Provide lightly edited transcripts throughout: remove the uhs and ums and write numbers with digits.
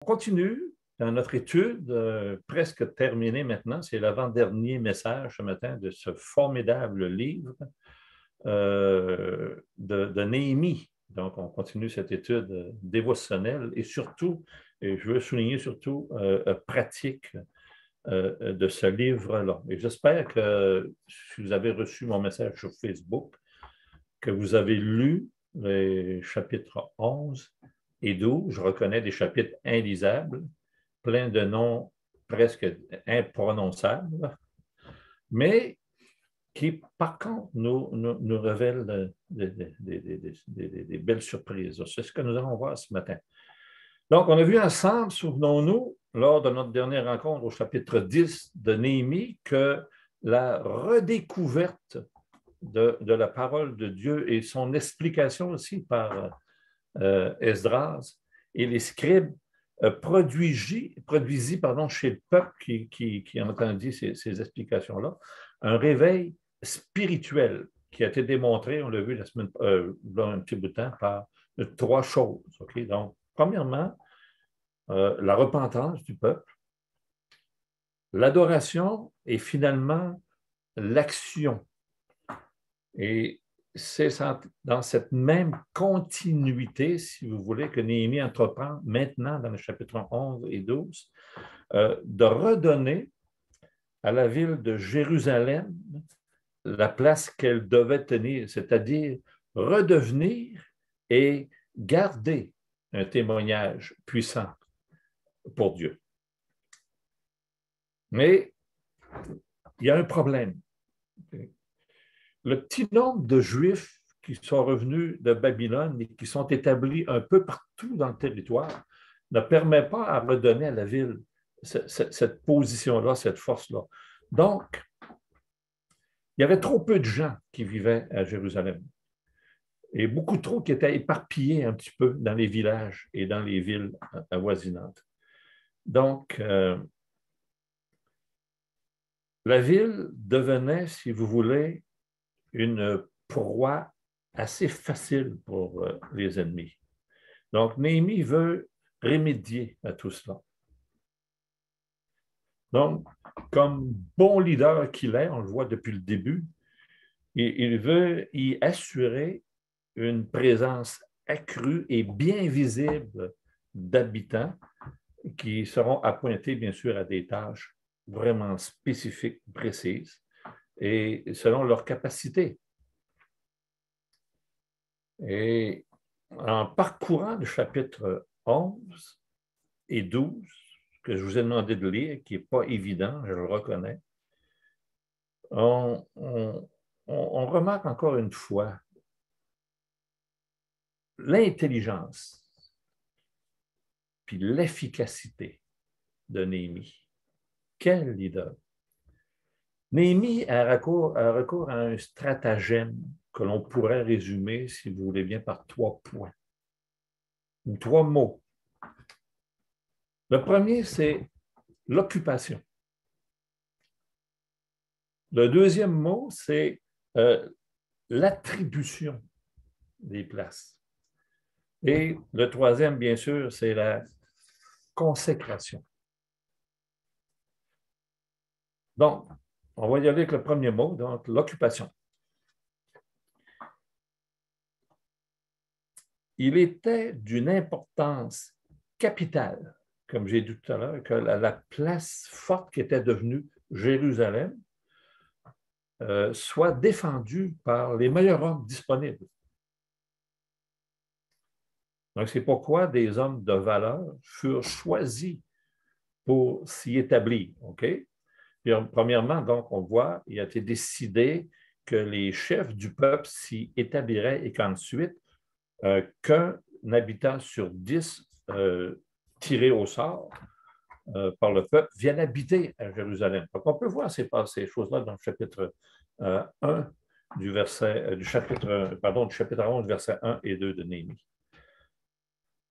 On continue dans notre étude, presque terminée maintenant. C'est l'avant-dernier message ce matin de ce formidable livre de Néhémie. Donc, on continue cette étude dévotionnelle et surtout, et je veux souligner surtout, pratique de ce livre-là. Et j'espère que si vous avez reçu mon message sur Facebook, que vous avez lu les chapitres 11 et 12. Je reconnais des chapitres inlisables, plein de noms presque imprononçables, mais qui, par contre, nous révèlent des belles surprises. C'est ce que nous allons voir ce matin. Donc, on a vu ensemble, souvenons-nous, lors de notre dernière rencontre au chapitre 10 de Néhémie, que la redécouverte de la parole de Dieu et son explication aussi par Esdras et les scribes produisit chez le peuple qui entendit ces explications-là un réveil spirituel qui a été démontré, on l'a vu dans un petit bout de temps, par trois choses. Okay? Donc, premièrement, la repentance du peuple, l'adoration et finalement l'action. Et c'est dans cette même continuité, si vous voulez, que Néhémie entreprend maintenant dans le chapitre 11 et 12, de redonner à la ville de Jérusalem la place qu'elle devait tenir, c'est-à-dire redevenir et garder un témoignage puissant pour Dieu. Mais il y a un problème. Le petit nombre de Juifs qui sont revenus de Babylone et qui sont établis un peu partout dans le territoire ne permet pas à redonner à la ville cette position-là, cette force-là. Donc, il y avait trop peu de gens qui vivaient à Jérusalem et beaucoup trop qui étaient éparpillés un petit peu dans les villages et dans les villes avoisinantes. Donc, la ville devenait, si vous voulez, une proie assez facile pour les ennemis. Donc, Néhémie veut remédier à tout cela. Donc, comme bon leader qu'il est, on le voit depuis le début, il veut y assurer une présence accrue et bien visible d'habitants qui seront appointés, bien sûr, à des tâches vraiment spécifiques, précises, et selon leur capacité. Et en parcourant le chapitre 11 et 12, que je vous ai demandé de lire, qui n'est pas évident, je le reconnais, on remarque encore une fois l'intelligence puis l'efficacité de Néhémie. Quel leader! Néhémie a recours à un stratagème que l'on pourrait résumer, si vous voulez bien, par 3 points, ou 3 mots. Le premier, c'est l'occupation. Le deuxième mot, c'est l'attribution des places. Et le troisième, bien sûr, c'est la consécration. Donc, on va y aller avec le premier mot, donc l'occupation. Il était d'une importance capitale, comme j'ai dit tout à l'heure, que la place forte qui était devenue Jérusalem soit défendue par les meilleurs hommes disponibles. Donc, c'est pourquoi des hommes de valeur furent choisis pour s'y établir. OK? Puis, premièrement, donc, on voit, il a été décidé que les chefs du peuple s'y établiraient et qu'ensuite, qu'un habitant sur 10 tiré au sort par le peuple vienne habiter à Jérusalem. Donc, on peut voir ces choses-là dans le chapitre 1 du chapitre 11, versets 1 et 2 de Néhémie.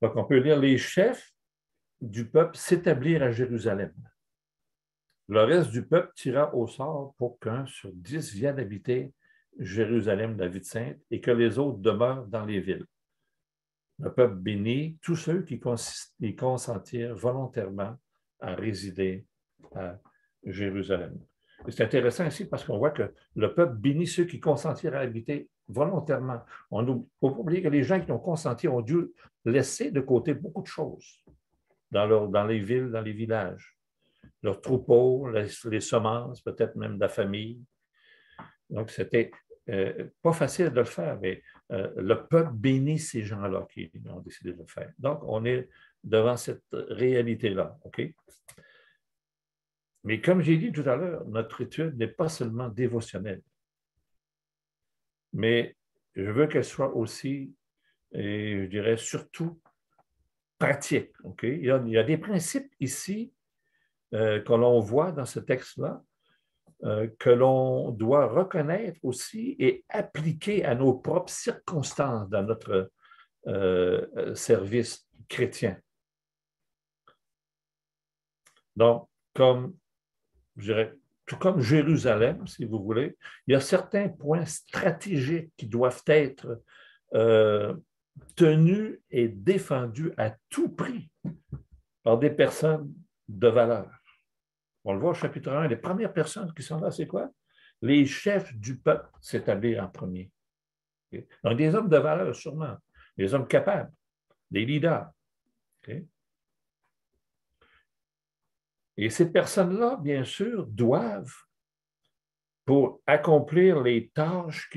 Donc, on peut lire les chefs du peuple s'établir à Jérusalem. Le reste du peuple tira au sort pour qu'un sur 10 vienne habiter Jérusalem, la ville sainte, et que les autres demeurent dans les villes. Le peuple bénit tous ceux qui consentirent volontairement à résider à Jérusalem. C'est intéressant ici parce qu'on voit que le peuple bénit ceux qui consentirent à habiter volontairement. Il ne faut pas oublier que les gens qui ont consenti ont dû laisser de côté beaucoup de choses dans les villes, dans les villages. Leurs troupeaux, les semences, peut-être même de la famille. Donc, c'était pas facile de le faire, mais le peuple bénit ces gens-là qui ont décidé de le faire. Donc, on est devant cette réalité-là, OK? Mais comme j'ai dit tout à l'heure, notre étude n'est pas seulement dévotionnelle, mais je veux qu'elle soit aussi, et je dirais surtout, pratique, OK? Il y a des principes ici que l'on voit dans ce texte-là, que l'on doit reconnaître aussi et appliquer à nos propres circonstances dans notre service chrétien. Donc, comme, je dirais, tout comme Jérusalem, si vous voulez, il y a certains points stratégiques qui doivent être tenus et défendus à tout prix par des personnes de valeur. On le voit au chapitre 1, les premières personnes qui sont là, c'est quoi? Les chefs du peuple s'établissent en premier. Okay? Donc, des hommes de valeur, sûrement, des hommes capables, des leaders. Okay? Et ces personnes-là, bien sûr, doivent, pour accomplir les tâches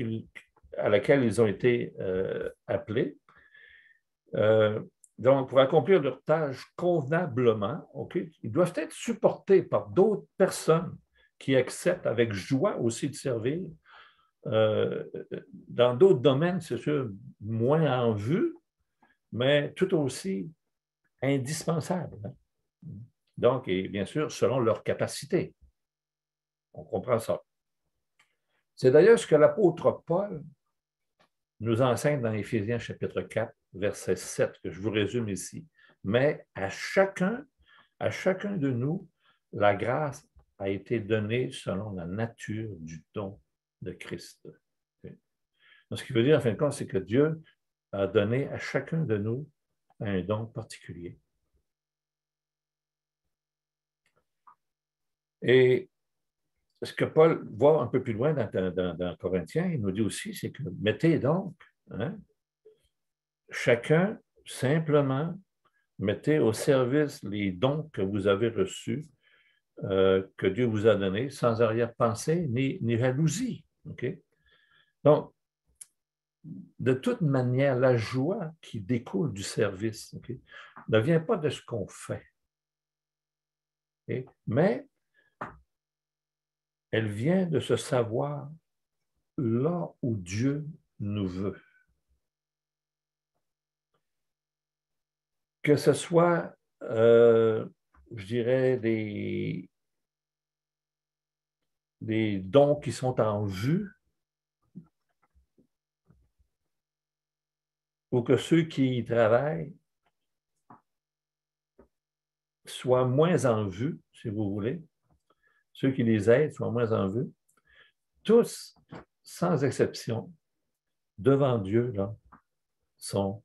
à laquelle ils ont été appelés, donc pour accomplir leurs tâches convenablement, okay, ils doivent être supportés par d'autres personnes qui acceptent avec joie aussi de servir. Dans d'autres domaines, c'est sûr, moins en vue, mais tout aussi indispensable. Hein? Donc, et bien sûr, selon leur capacité. On comprend ça. C'est d'ailleurs ce que l'apôtre Paul nous enseigne dans Éphésiens chapitre 4, verset 7, que je vous résume ici. Mais à chacun de nous, la grâce a été donnée selon la nature du don de Christ. Donc, ce qui veut dire, en fin de compte, c'est que Dieu a donné à chacun de nous un don particulier. Et ce que Paul voit un peu plus loin dans Corinthiens, il nous dit aussi, c'est que mettez donc, hein, chacun simplement, mettez au service les dons que vous avez reçus, que Dieu vous a donnés, sans arrière-pensée ni jalousie. Okay? Donc, de toute manière, la joie qui découle du service, okay, ne vient pas de ce qu'on fait, okay, mais elle vient de se savoir là où Dieu nous veut. Que ce soit, je dirais, des dons qui sont en vue, ou que ceux qui y travaillent soient moins en vue, si vous voulez, ceux qui les aident soient moins en vue, tous, sans exception, devant Dieu, là, sont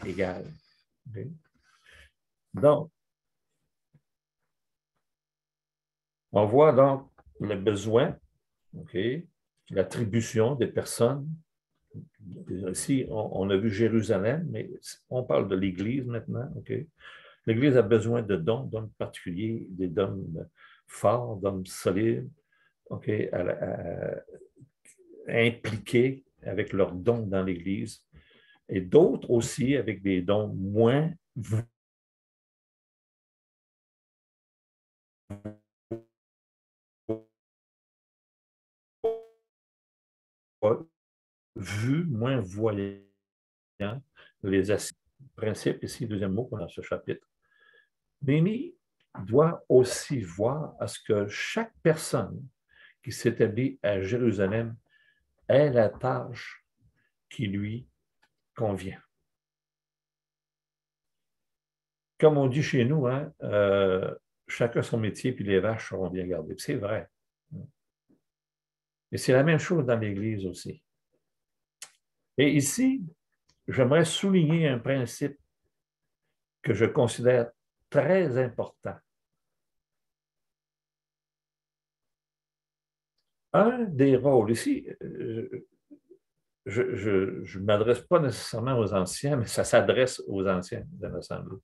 égales. Okay? Donc, on voit donc le besoin, okay, l'attribution des personnes. Ici, on a vu Jérusalem, mais on parle de l'Église maintenant. Okay? L'Église a besoin de dons, d'hommes particuliers, des d'hommes forts, d'hommes solides, okay, impliqués avec leurs dons dans l'Église, et d'autres aussi avec des dons moins vus, moins voyants, les principes ici, deuxième mot dans ce chapitre. Béni doit aussi voir à ce que chaque personne qui s'établit à Jérusalem ait la tâche qui lui convient. Comme on dit chez nous, hein, chacun son métier, puis les vaches seront bien gardées. C'est vrai. Et c'est la même chose dans l'Église aussi. Et ici, j'aimerais souligner un principe que je considère très important. Un des rôles, ici, je ne m'adresse pas nécessairement aux anciens, mais ça s'adresse aux anciens de l'Assemblée.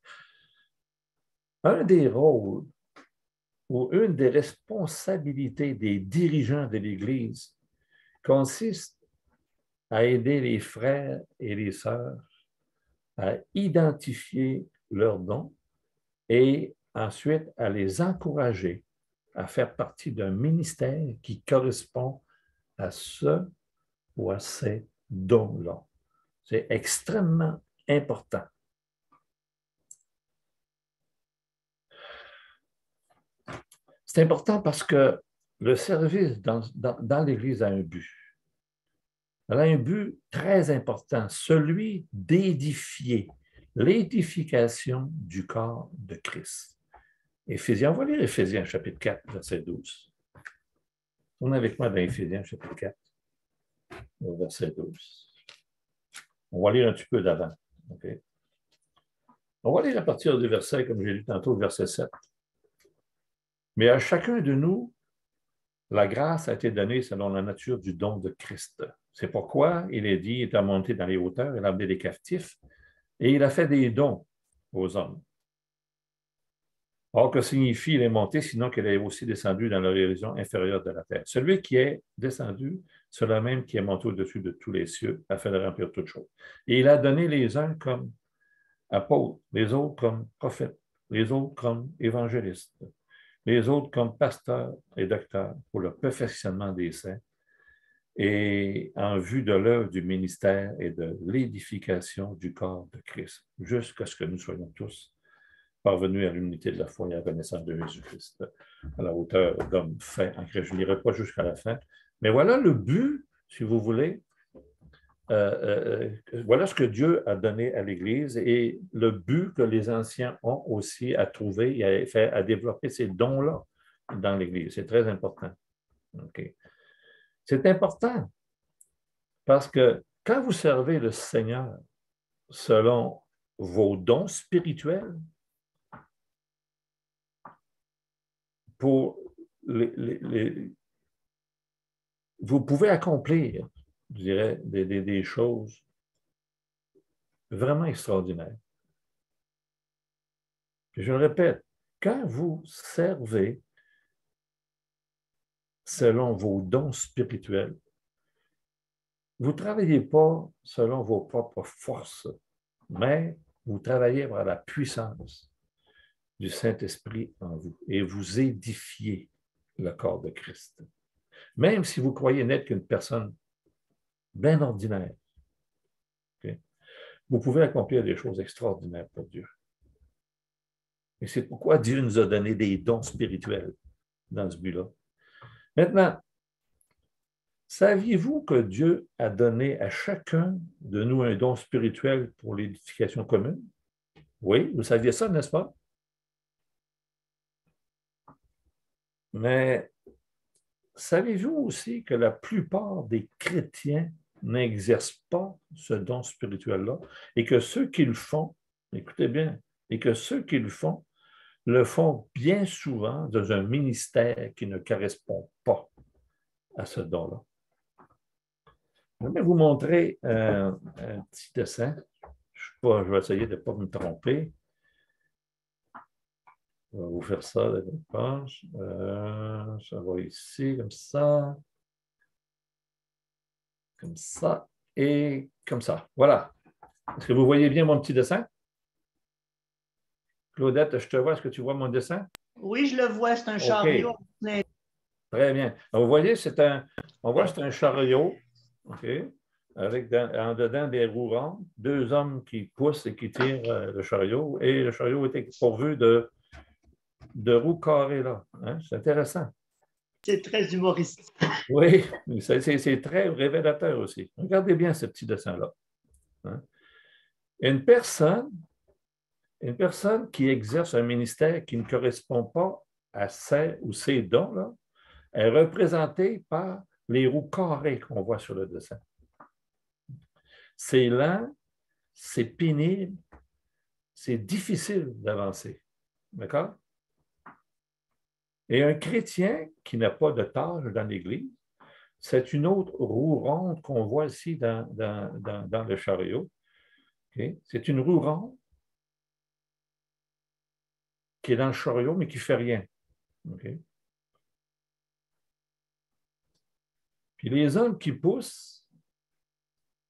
Un des rôles ou une des responsabilités des dirigeants de l'Église consiste à aider les frères et les sœurs à identifier leurs dons et ensuite à les encourager à faire partie d'un ministère qui correspond à ce ou à ces dons-là. C'est extrêmement important. C'est important parce que le service dans l'Église a un but. Elle a un but très important, celui d'édifier, l'édification du corps de Christ. Éphésiens, on va lire Éphésiens chapitre 4, verset 12. Tournez avec moi dans Éphésiens chapitre 4, verset 12. On va lire un petit peu d'avant. Okay? On va lire à partir du verset, comme j'ai lu tantôt, le verset 7. Mais à chacun de nous, la grâce a été donnée selon la nature du don de Christ. C'est pourquoi il est dit, il est monté dans les hauteurs, il a amené des captifs, et il a fait des dons aux hommes. Or, que signifie il est monté, sinon qu'il est aussi descendu dans la région inférieure de la terre. Celui qui est descendu, c'est le même qui est monté au-dessus de tous les cieux, afin de remplir toutes choses. Et il a donné les uns comme apôtres, les autres comme prophètes, les autres comme évangélistes, les autres comme pasteurs et docteurs, pour le perfectionnement des saints, et en vue de l'œuvre du ministère et de l'édification du corps de Christ, jusqu'à ce que nous soyons tous parvenus à l'unité de la foi et à la connaissance de Jésus-Christ, à la hauteur d'homme fait en Christ. Je n'irai pas jusqu'à la fin. Mais voilà le but, si vous voulez, voilà ce que Dieu a donné à l'Église et le but que les anciens ont aussi à trouver et à développer ces dons-là dans l'Église. C'est très important. Okay. C'est important parce que quand vous servez le Seigneur selon vos dons spirituels, vous pouvez accomplir, je dirais, des choses vraiment extraordinaires. Je le répète, quand vous servez selon vos dons spirituels, vous ne travaillez pas selon vos propres forces, mais vous travaillez par la puissance du Saint-Esprit en vous et vous édifiez le corps de Christ. Même si vous croyez n'être qu'une personne bien ordinaire, okay, vous pouvez accomplir des choses extraordinaires pour Dieu. Et c'est pourquoi Dieu nous a donné des dons spirituels dans ce but-là. Maintenant, saviez-vous que Dieu a donné à chacun de nous un don spirituel pour l'édification commune? Oui, vous saviez ça, n'est-ce pas? Mais savez-vous aussi que la plupart des chrétiens n'exercent pas ce don spirituel-là et que ceux qui le font, écoutez bien, et que ceux qui le font bien souvent dans un ministère qui ne correspond pas à ce don-là. Je vais vous montrer un petit dessin. Je vais essayer de ne pas me tromper. On va vous faire ça, la page. Ça va ici, comme ça. Comme ça et comme ça. Voilà. Est-ce que vous voyez bien mon petit dessin? Claudette, je te vois. Est-ce que tu vois mon dessin? Oui, je le vois. C'est un chariot. Très bien. Alors, vous voyez, on voit que c'est un chariot, OK, avec en dedans des roues rondes, deux hommes qui poussent et qui tirent le chariot, et le chariot était pourvu de roues carrées là. Hein? C'est intéressant. C'est très humoristique. Oui, c'est très révélateur aussi. Regardez bien ce petit dessin-là. Hein? Une personne qui exerce un ministère qui ne correspond pas à ses ou ses dons-là, est représentée par les roues carrées qu'on voit sur le dessin. C'est lent, c'est pénible, c'est difficile d'avancer. D'accord? Et un chrétien qui n'a pas de tâche dans l'Église, c'est une autre roue ronde qu'on voit ici dans le chariot. Okay? C'est une roue ronde qui est dans le chariot, mais qui ne fait rien. Okay? Puis les hommes qui poussent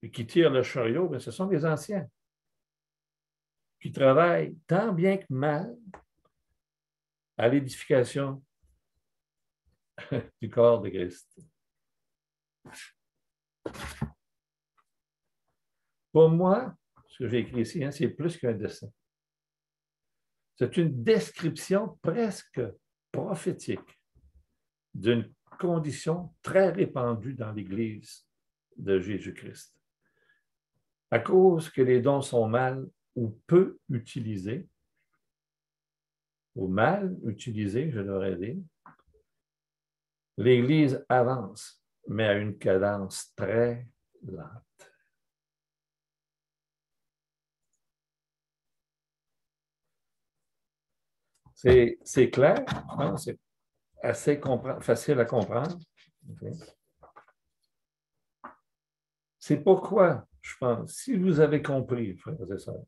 et qui tirent le chariot, bien, ce sont les anciens qui travaillent tant bien que mal à l'édification du corps de Christ. Pour moi, ce que j'ai écrit ici, hein, c'est plus qu'un dessin. C'est une description presque prophétique d'une condition très répandue dans l'Église de Jésus-Christ. À cause que les dons sont mal ou peu utilisés, ou mal utilisés, je devrais dire, l'Église avance, mais à une cadence très lente. C'est clair, hein? C'est assez facile à comprendre. Okay. C'est pourquoi, je pense, si vous avez compris, frères et sœurs,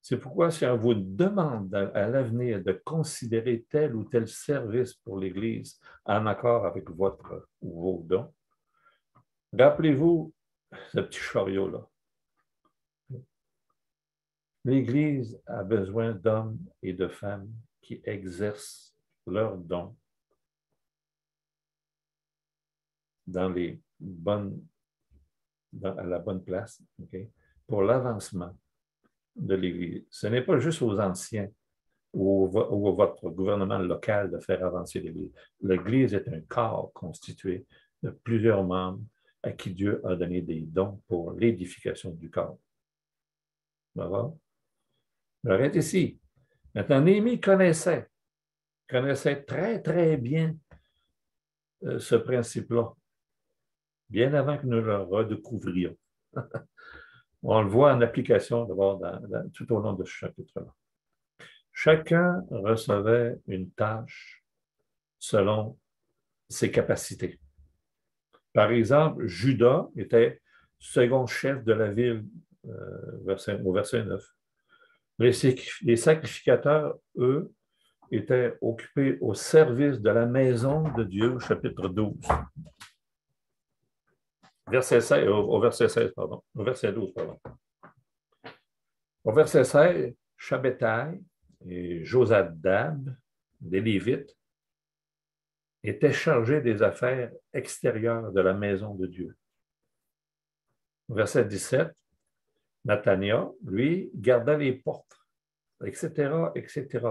c'est pourquoi si on vous demande à l'avenir de considérer tel ou tel service pour l'Église en accord avec votre ou vos dons, rappelez-vous ce petit chariot-là. L'Église a besoin d'hommes et de femmes qui exercent leurs dons à la bonne place, okay, pour l'avancement de l'Église. Ce n'est pas juste aux anciens ou à votre gouvernement local de faire avancer l'Église. L'Église est un corps constitué de plusieurs membres à qui Dieu a donné des dons pour l'édification du corps. D'accord? J'arrête ici. Maintenant, Néhémie connaissait très, très bien ce principe-là, bien avant que nous le redécouvrions. On le voit en application d'abord tout au long de ce chapitre-là. Chacun recevait une tâche selon ses capacités. Par exemple, Judas était second chef de la ville au verset 9. Les sacrificateurs, eux, étaient occupés au service de la maison de Dieu, au chapitre 12. Au verset 16, pardon. Au verset 12, pardon. Au verset 16, Shabbethai et Josabad, des Lévites, étaient chargés des affaires extérieures de la maison de Dieu. Au verset 17, Nathania, lui, garda les portes, etc., etc.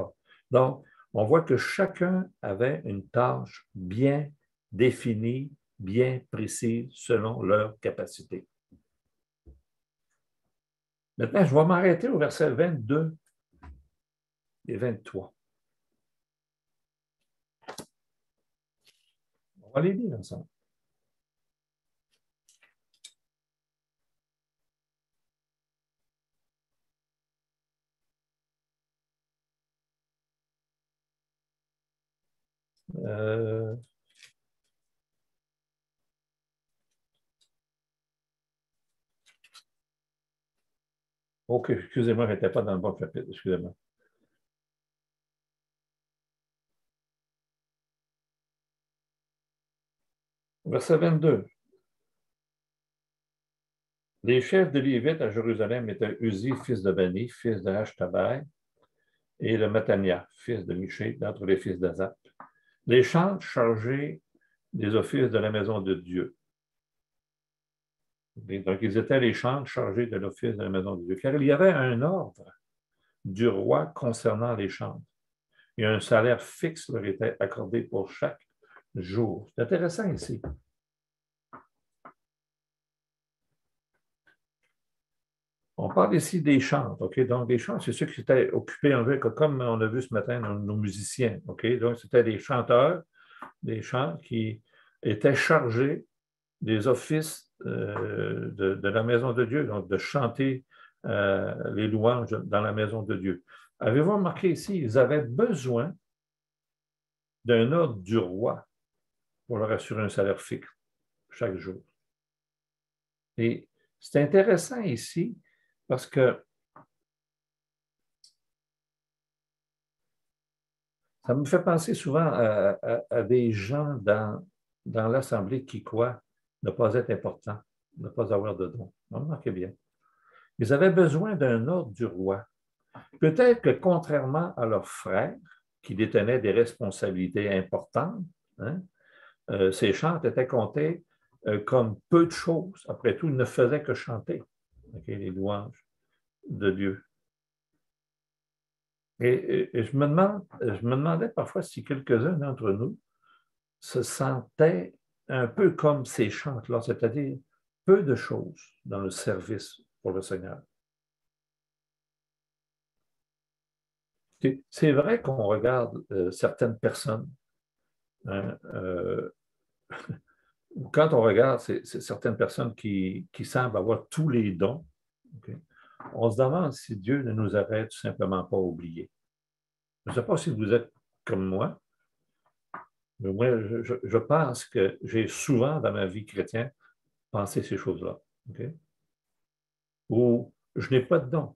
Donc, on voit que chacun avait une tâche bien définie, bien précise, selon leur capacité. Maintenant, je vais m'arrêter au verset 22 et 23. On va les lire ensemble. OK, excusez-moi, je n'étais pas dans le bon chapitre, excusez-moi. Verset 22. Les chefs de Lévites à Jérusalem étaient Uzi, fils de Bani, fils de Ashtabai, et le Mattania, fils de Miché, d'entre les fils d'Azap. Les chantres chargés des offices de la maison de Dieu. Donc, ils étaient les chantres chargés de l'office de la maison de Dieu, car il y avait un ordre du roi concernant les chantres. Et un salaire fixe leur était accordé pour chaque jour. C'est intéressant ici. On parle ici des chantres, OK? Donc, les chantres, c'est ceux qui étaient occupés en vrai, comme on a vu ce matin, nos musiciens, OK? Donc, c'était des chanteurs, des chants qui étaient chargés des offices de la maison de Dieu, donc de chanter les louanges dans la maison de Dieu. Avez-vous remarqué ici, ils avaient besoin d'un ordre du roi pour leur assurer un salaire fixe chaque jour. Et c'est intéressant ici parce que ça me fait penser souvent à des gens dans l'Assemblée qui croient ne pas être importants, ne pas avoir de dons. Remarquez bien. Ils avaient besoin d'un ordre du roi. Peut-être que contrairement à leurs frères, qui détenaient des responsabilités importantes, hein, ces chants étaient comptés comme peu de choses. Après tout, ils ne faisaient que chanter les louanges de Dieu. Et je me demandais parfois si quelques-uns d'entre nous se sentaient un peu comme ces chants-là, c'est-à-dire peu de choses dans le service pour le Seigneur. C'est vrai qu'on regarde certaines personnes, hein, quand on regarde certaines personnes qui semblent avoir tous les dons, okay, on se demande si Dieu ne nous aurait tout simplement pas oubliés. Je ne sais pas si vous êtes comme moi, mais moi, je pense que j'ai souvent dans ma vie chrétienne pensé ces choses-là. Okay? Où je n'ai pas de don.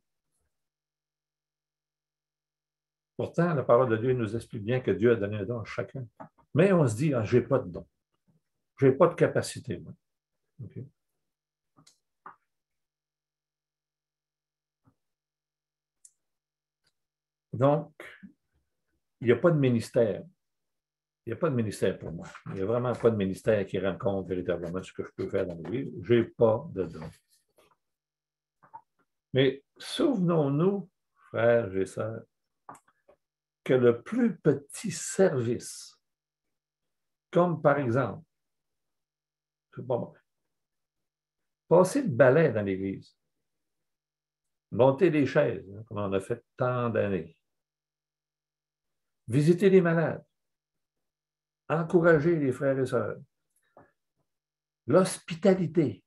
Pourtant, la parole de Dieu nous explique bien que Dieu a donné un don à chacun. Mais on se dit, ah, je n'ai pas de don. Je n'ai pas de capacité, moi. Okay? Donc, il n'y a pas de ministère. Il n'y a pas de ministère pour moi. Il n'y a vraiment pas de ministère qui rencontre véritablement ce que je peux faire dans la vie. Je n'ai pas de don. Mais souvenons-nous, frères et sœurs, que le plus petit service, comme par exemple, bon, passer le balai dans l'église, monter les chaises, hein, comme on a fait tant d'années, visiter les malades, encourager les frères et sœurs, l'hospitalité,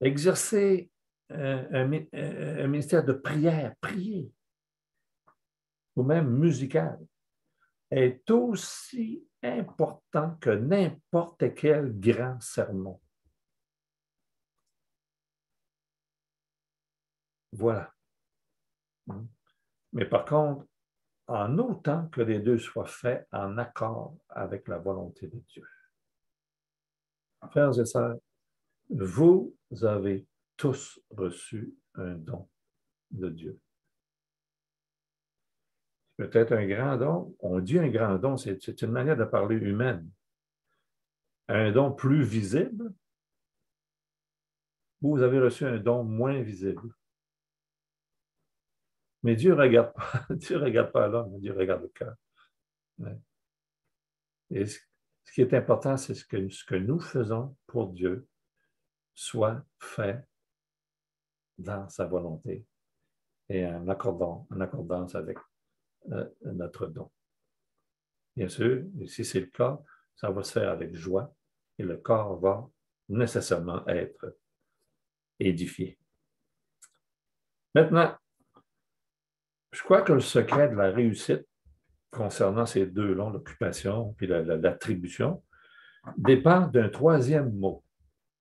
exercer un ministère de prière, prier, ou même musical, est aussi important que n'importe quel grand sermon. Voilà. Mais par contre, en autant que les deux soient faits en accord avec la volonté de Dieu. Frères et sœurs, vous avez tous reçu un don de Dieu. Peut-être un grand don. On dit un grand don, c'est une manière de parler humaine. Un don plus visible, ou vous avez reçu un don moins visible. Mais Dieu ne regarde pas, Dieu regarde pas l'homme, Dieu regarde le cœur. Et ce qui est important, c'est ce que nous faisons pour Dieu soit fait dans sa volonté et en accordance avec notre don. Bien sûr, et si c'est le cas, ça va se faire avec joie et le corps va nécessairement être édifié. Maintenant, je crois que le secret de la réussite concernant ces deux-là, l'occupation et l'attribution, dépend d'un troisième mot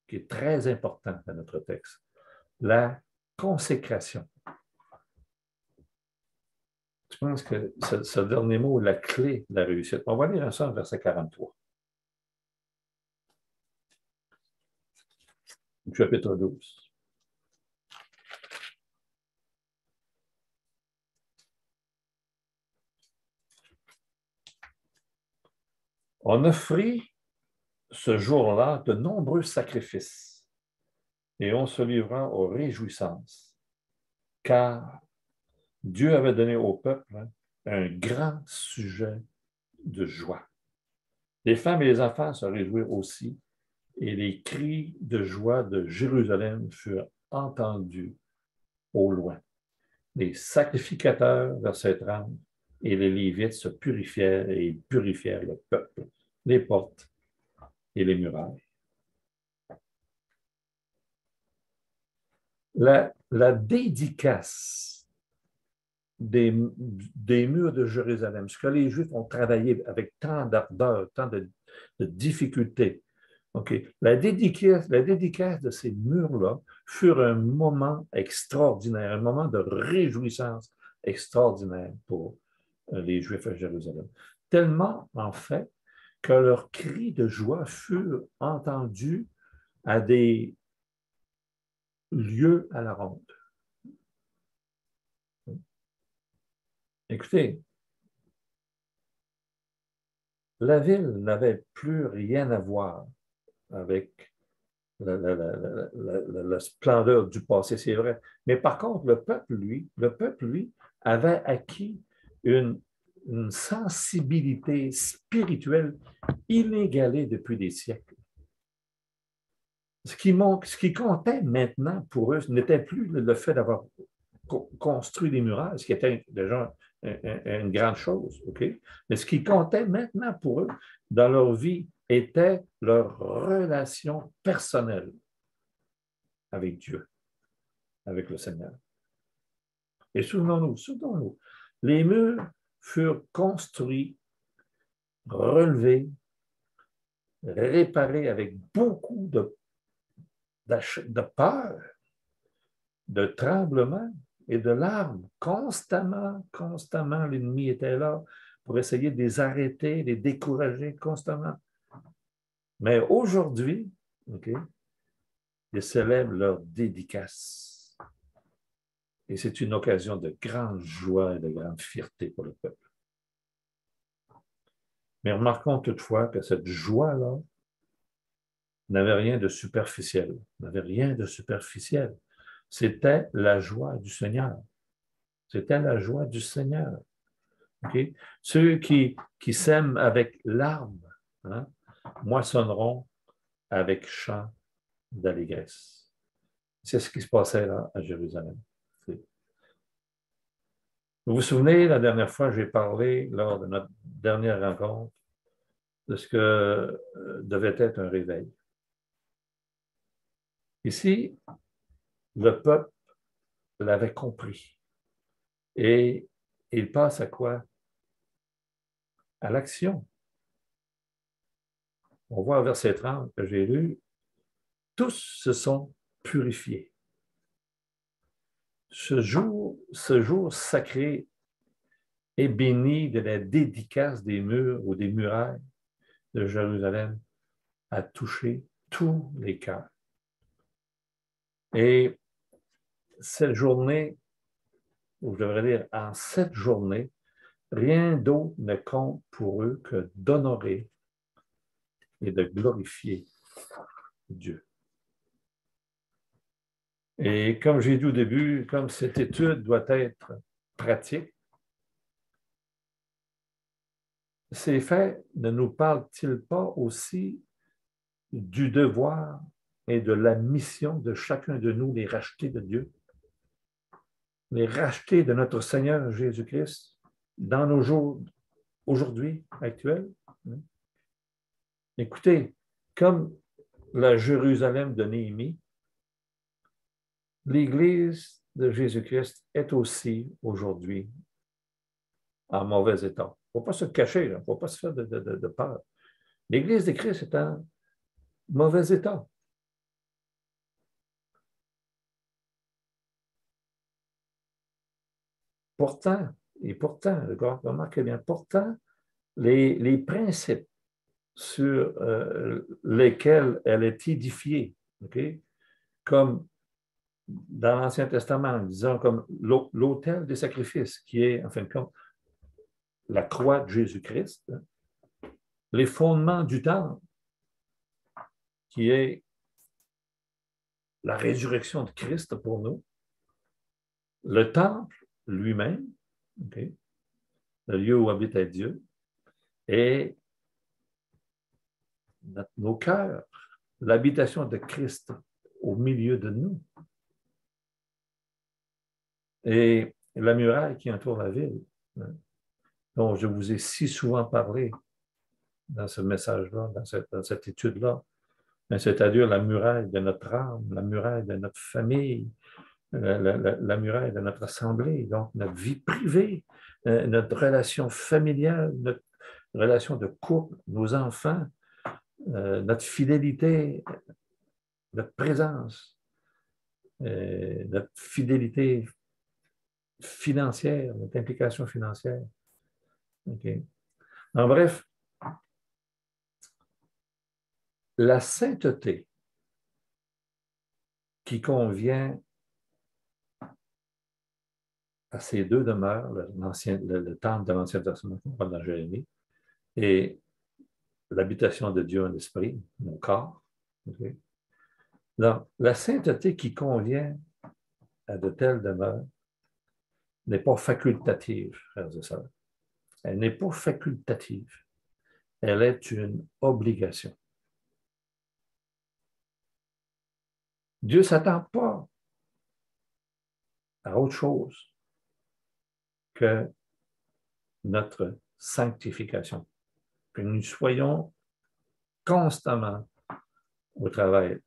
qui est très important dans notre texte, la consécration. Je pense que ce dernier mot est la clé de la réussite. On va lire ça en verset 43. Chapitre 12. On offrit ce jour-là de nombreux sacrifices et on se livra aux réjouissances, car Dieu avait donné au peuple un grand sujet de joie. Les femmes et les enfants se réjouirent aussi, et les cris de joie de Jérusalem furent entendus au loin. Les sacrificateurs, verset 30, et les Lévites se purifièrent et ils purifièrent le peuple, les portes et les murailles. la dédicace des murs de Jérusalem, ce que les Juifs ont travaillé avec tant d'ardeur, tant de difficultés. Okay. La dédicace de ces murs-là fut un moment extraordinaire, un moment de réjouissance extraordinaire pour les Juifs à Jérusalem. Tellement, en fait, que leurs cris de joie furent entendus à des lieues à la ronde. Écoutez, la ville n'avait plus rien à voir avec la splendeur du passé, c'est vrai. Mais par contre, le peuple, lui, avait acquis une sensibilité spirituelle inégalée depuis des siècles. Ce qui comptait maintenant pour eux, ce n'était plus le fait d'avoir construit des murailles, ce qui était déjà une grande chose, OK? Mais ce qui comptait maintenant pour eux dans leur vie était leur relation personnelle avec Dieu, avec le Seigneur. Et souvenons-nous, les murs furent construits, relevés, réparés avec beaucoup de peur, de tremblement et de larmes. Constamment, l'ennemi était là pour essayer de les arrêter, de les décourager constamment. Mais aujourd'hui, OK, ils célèbrent leur dédicace. Et c'est une occasion de grande joie et de grande fierté pour le peuple. Mais remarquons toutefois que cette joie-là n'avait rien de superficiel, n'avait rien de superficiel. C'était la joie du Seigneur. C'était la joie du Seigneur. Okay? Ceux qui sèment avec larmes, hein, moissonneront avec chant d'allégresse. C'est ce qui se passait là à Jérusalem. Vous vous souvenez, la dernière fois, j'ai parlé, lors de notre dernière rencontre, de ce que devait être un réveil. Ici, le peuple l'avait compris. Et il passe à quoi? À l'action. On voit au verset 30 que j'ai lu, tous se sont purifiés. Ce jour sacré est béni de la dédicace des murs ou des murailles de Jérusalem a touché tous les cœurs. Et cette journée, ou je devrais dire en cette journée, rien d'autre ne compte pour eux que d'honorer et de glorifier Dieu. Et comme j'ai dit au début, comme cette étude doit être pratique, ces faits ne nous parlent-ils pas aussi du devoir et de la mission de chacun de nous, les rachetés de Dieu, les rachetés de notre Seigneur Jésus-Christ dans nos jours aujourd'hui, actuels? Écoutez, comme la Jérusalem de Néhémie, l'Église de Jésus-Christ est aussi aujourd'hui en mauvais état. Il ne faut pas se cacher, il ne faut pas se faire de peur. L'Église de Christ est en mauvais état. Pourtant, remarquez bien, pourtant, les principes sur lesquels elle est édifiée, okay, comme dans l'Ancien Testament, disons comme l'autel des sacrifices, qui est, en fin de compte, la croix de Jésus-Christ, les fondements du temple, qui est la résurrection de Christ pour nous, le temple lui-même, okay, le lieu où habite Dieu, et nos cœurs, l'habitation de Christ au milieu de nous. Et la muraille qui entoure la ville, dont je vous ai si souvent parlé dans ce message-là, dans cette étude-là, c'est-à-dire la muraille de notre âme, la muraille de notre famille, la muraille de notre assemblée, donc notre vie privée, notre relation familiale, notre relation de couple, nos enfants, notre fidélité, notre présence, notre fidélité financière, notre implication financière. Okay. En bref, la sainteté qui convient à ces deux demeures, le temple de l'Ancien Testament qu'on voit dans Jérémie, et l'habitation de Dieu en esprit, mon corps. Okay. Donc, la sainteté qui convient à de telles demeures n'est pas facultative, frères et sœurs. Elle n'est pas facultative. Elle est une obligation. Dieu ne s'attend pas à autre chose que notre sanctification, que nous soyons constamment au travail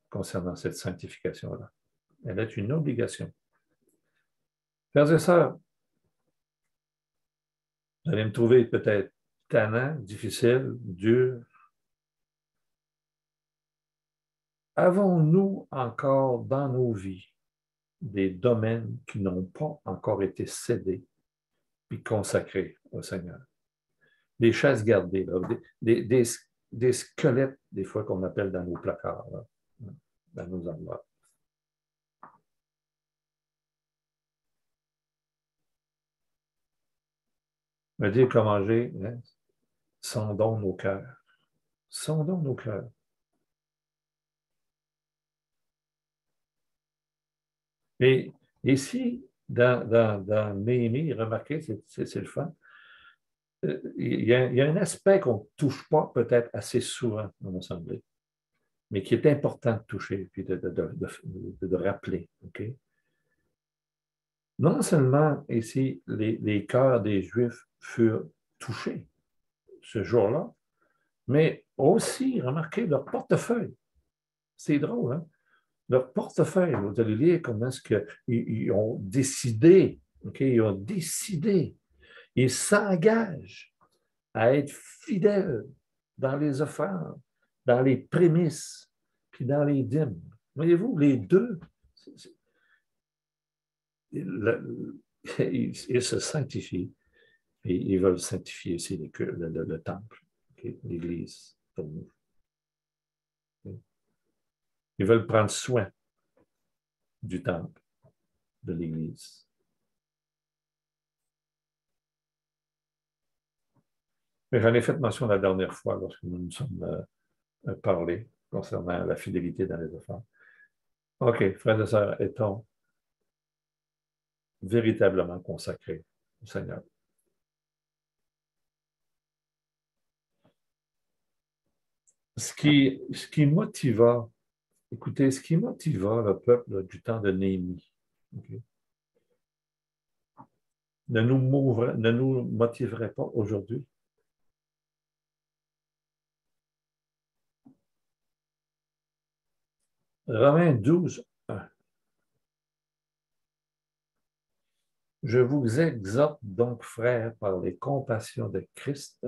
concernant cette sanctification-là. Elle est une obligation. Frères et sœurs, vous allez me trouver peut-être tannant, difficile, dur. Avons-nous encore dans nos vies des domaines qui n'ont pas encore été cédés puis consacrés au Seigneur? Des chaises gardées, là, des squelettes, des fois, qu'on appelle dans nos placards, là, dans nos armoires. Me dire comment j'ai, hein? Sondons nos cœurs. Sondons nos cœurs. Et ici, dans Néhémie, remarquez, c'est le fun, il y a un aspect qu'on ne touche pas peut-être assez souvent dans l'Assemblée, mais qui est important de toucher puis de rappeler. Okay? Non seulement ici, les cœurs des Juifs furent touchés ce jour-là, mais aussi, remarquez, leur portefeuille. C'est drôle, hein? Leur portefeuille, vous allez lire comment est-ce qu'ils ont décidé, okay? Ils ont décidé, ils s'engagent à être fidèles dans les offrandes, dans les prémices, puis dans les dîmes. Voyez-vous, les deux, ils se sanctifient et ils veulent sanctifier aussi le temple, okay? L'Église pour nous. Okay? Ils veulent prendre soin du temple, de l'Église. Mais j'en ai fait mention la dernière fois lorsque nous nous sommes parlé concernant la fidélité dans les offrandes. OK, frères et sœurs, est-on véritablement consacrés au Seigneur? Ce qui motiva, écoutez, ce qui motiva le peuple du temps de Néhémie, okay, ne nous motiverait pas aujourd'hui. Romains 12, 1. Je vous exhorte donc, frères, par les compassions de Christ,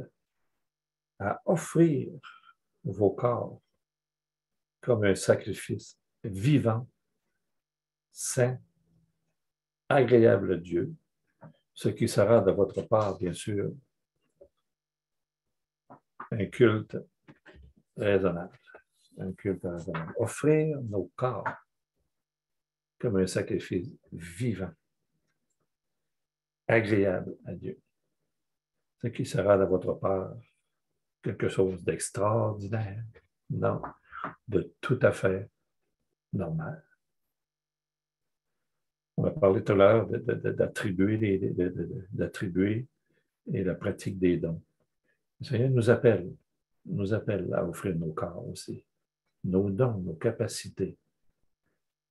à offrir vos corps comme un sacrifice vivant, saint, agréable à Dieu, ce qui sera de votre part, bien sûr, un culte raisonnable. Un culte raisonnable. Offrir nos corps comme un sacrifice vivant, agréable à Dieu, ce qui sera de votre part quelque chose d'extraordinaire, non, de tout à fait normal. On a parlé tout à l'heure d'attribuer et la pratique des dons. Le Seigneur nous appelle à offrir nos corps aussi, nos dons, nos capacités,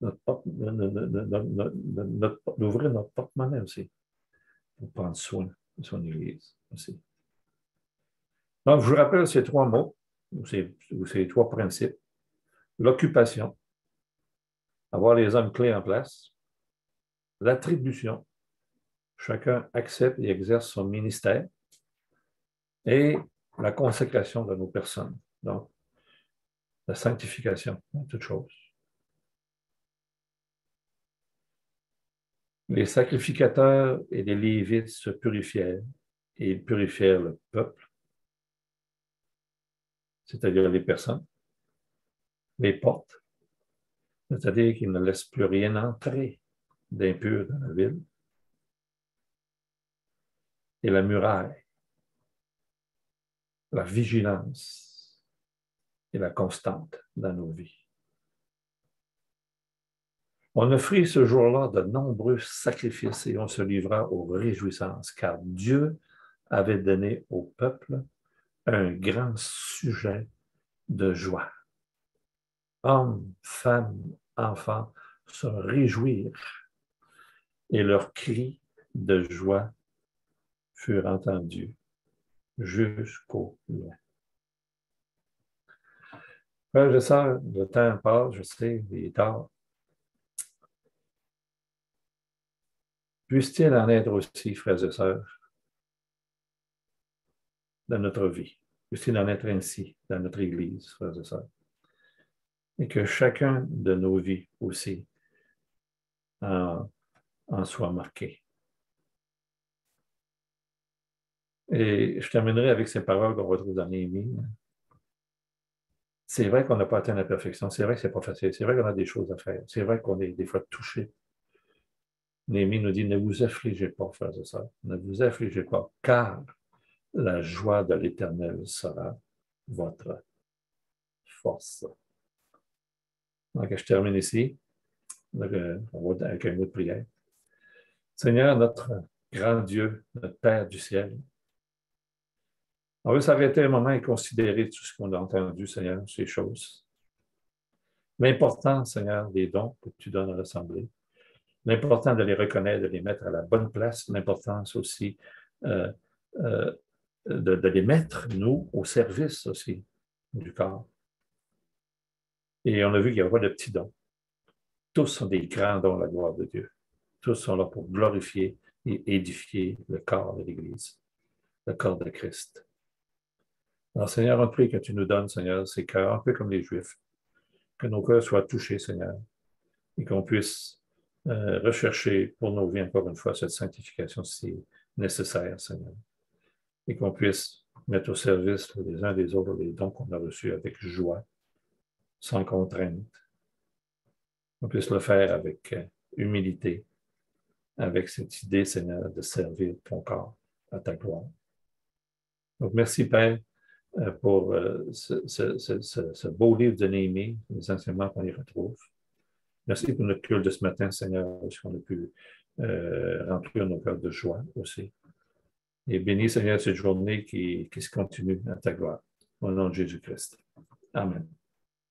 d'ouvrir notre porte-monnaie aussi, pour prendre soin de son Église aussi. Donc, je vous rappelle ces trois mots, ou ces trois principes. L'occupation, avoir les hommes clés en place, l'attribution. Chacun accepte et exerce son ministère et la consécration de nos personnes. Donc, la sanctification en toute chose. Les sacrificateurs et les Lévites se purifièrent et ils purifièrent le peuple, c'est-à-dire les personnes, les portes, c'est-à-dire qu'ils ne laissent plus rien entrer d'impur dans la ville, et la muraille, la vigilance et la constante dans nos vies. On offrit ce jour-là de nombreux sacrifices et on se livra aux réjouissances, car Dieu avait donné au peuple un grand sujet de joie. Hommes, femmes, enfants se réjouirent et leurs cris de joie furent entendus jusqu'au loin. Frères et sœurs, le temps passe, je sais, il est tard. Puisse-t-il en être aussi, frères et sœurs, dans notre vie? Puisse-t-il en être ainsi dans notre Église, frères et sœurs? Et que chacun de nos vies aussi en soit marqué. Et je terminerai avec ces paroles qu'on retrouve dans Néhémie. C'est vrai qu'on n'a pas atteint la perfection. C'est vrai que ce n'est pas facile. C'est vrai qu'on a des choses à faire. C'est vrai qu'on est des fois touché. Néhémie nous dit, ne vous affligez pas, frères et sœurs. Ne vous affligez pas, car la joie de l'Éternel sera votre force. Donc, je termine ici. Donc, on va avec un mot de prière. Seigneur, notre grand Dieu, notre Père du ciel, on veut s'arrêter un moment et considérer tout ce qu'on a entendu, Seigneur, ces choses. L'important, Seigneur, des dons que tu donnes à l'Assemblée. L'important de les reconnaître, de les mettre à la bonne place. L'importance aussi de les mettre, nous, au service aussi du corps. Et on a vu qu'il n'y a pas de petits dons. Tous sont des grands dons à la gloire de Dieu. Tous sont là pour glorifier et édifier le corps de l'Église, le corps de Christ. Alors, Seigneur, on prie que tu nous donnes, Seigneur, ces cœurs, un peu comme les Juifs, que nos cœurs soient touchés, Seigneur, et qu'on puisse rechercher pour nos vies, encore une fois, cette sanctification si nécessaire, Seigneur, et qu'on puisse mettre au service les uns des autres les dons qu'on a reçus avec joie, sans contrainte. On puisse le faire avec humilité, avec cette idée, Seigneur, de servir ton corps à ta gloire. Donc, merci, Père, pour ce beau livre de Néhémie, les enseignements qu'on y retrouve. Merci pour notre culte de ce matin, Seigneur, parce qu'on a pu remplir nos cœurs de joie aussi. Et bénis, Seigneur, cette journée qui se continue à ta gloire. Au nom de Jésus-Christ. Amen.